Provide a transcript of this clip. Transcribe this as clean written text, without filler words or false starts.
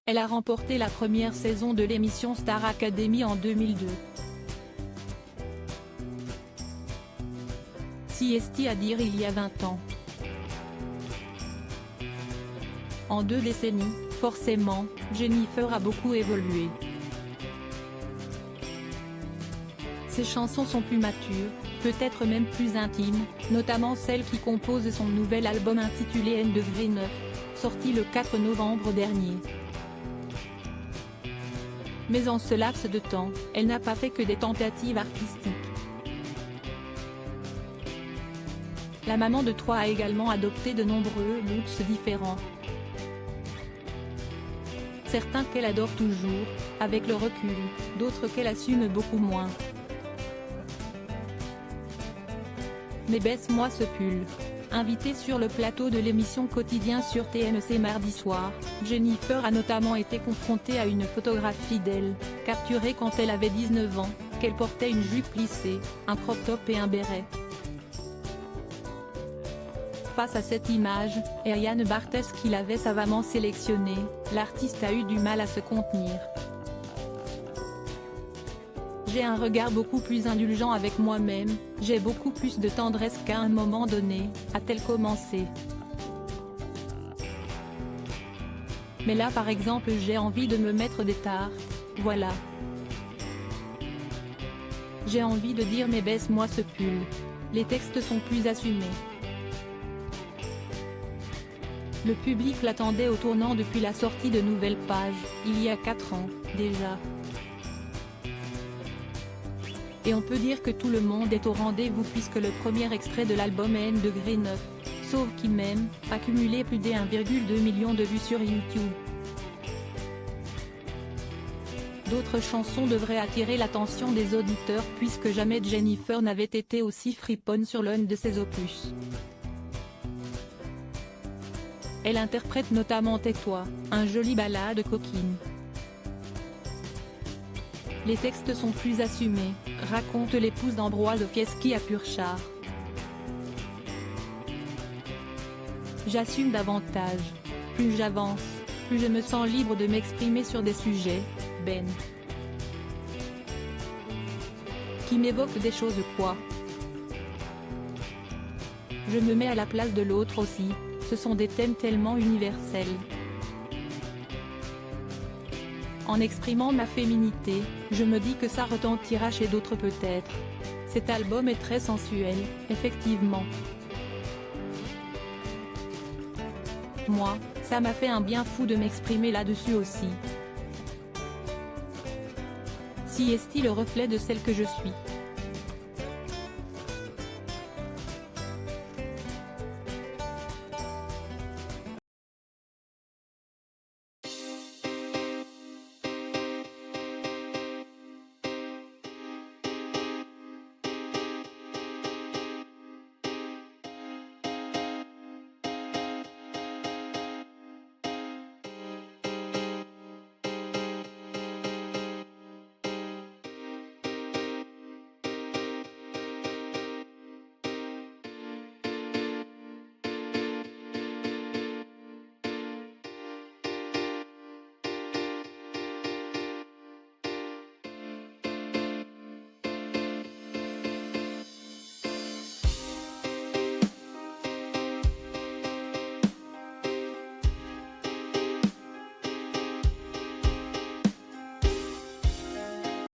Elle a remporté la première saison de l'émission Star Academy en 2002. Si est-il à dire il y a 20 ans. En 2 décennies, forcément, Jennifer a beaucoup évolué. Ses chansons sont plus matures, peut-être même plus intimes, notamment celle qui compose son nouvel album intitulé N degré 9, sorti le 4 novembre dernier. Mais en ce laps de temps, elle n'a pas fait que des tentatives artistiques. La maman de 3 a également adopté de nombreux looks différents. Certains qu'elle adore toujours, avec le recul, d'autres qu'elle assume beaucoup moins. Mais baisse-moi ce pull. Invitée sur le plateau de l'émission Quotidien sur TMC mardi soir, Jennifer a notamment été confrontée à une photographie d'elle, capturée quand elle avait 19 ans, qu'elle portait une jupe plissée, un crop top et un béret. Face à cette image, Ariane Barthès qui l'avait savamment sélectionnée, l'artiste a eu du mal à se contenir. J'ai un regard beaucoup plus indulgent avec moi-même, j'ai beaucoup plus de tendresse qu'à un moment donné, a-t-elle commencé. Mais là par exemple j'ai envie de me mettre des tares, voilà. J'ai envie de dire mais baisse-moi ce pull. Les textes sont plus assumés. Le public l'attendait au tournant depuis la sortie de Nouvelle Page, il y a 4 ans, déjà. Et on peut dire que tout le monde est au rendez-vous puisque le premier extrait de l'album est N degré 9, sauf qui même, a cumulé plus de 1,2 million de vues sur YouTube. D'autres chansons devraient attirer l'attention des auditeurs puisque jamais Jennifer n'avait été aussi friponne sur l'un de ses opus. Elle interprète notamment Tais-toi, un joli ballade coquine. Les textes sont plus assumés, raconte l'épouse d'Ambroise Fieschi à Purchar. J'assume davantage. Plus j'avance, plus je me sens libre de m'exprimer sur des sujets, Ben. Qui m'évoquent des choses quoi. Je me mets à la place de l'autre aussi, ce sont des thèmes tellement universels. En exprimant ma féminité, je me dis que ça retentira chez d'autres peut-être. Cet album est très sensuel, effectivement. Moi, ça m'a fait un bien fou de m'exprimer là-dessus aussi. Si est-il le reflet de celle que je suis.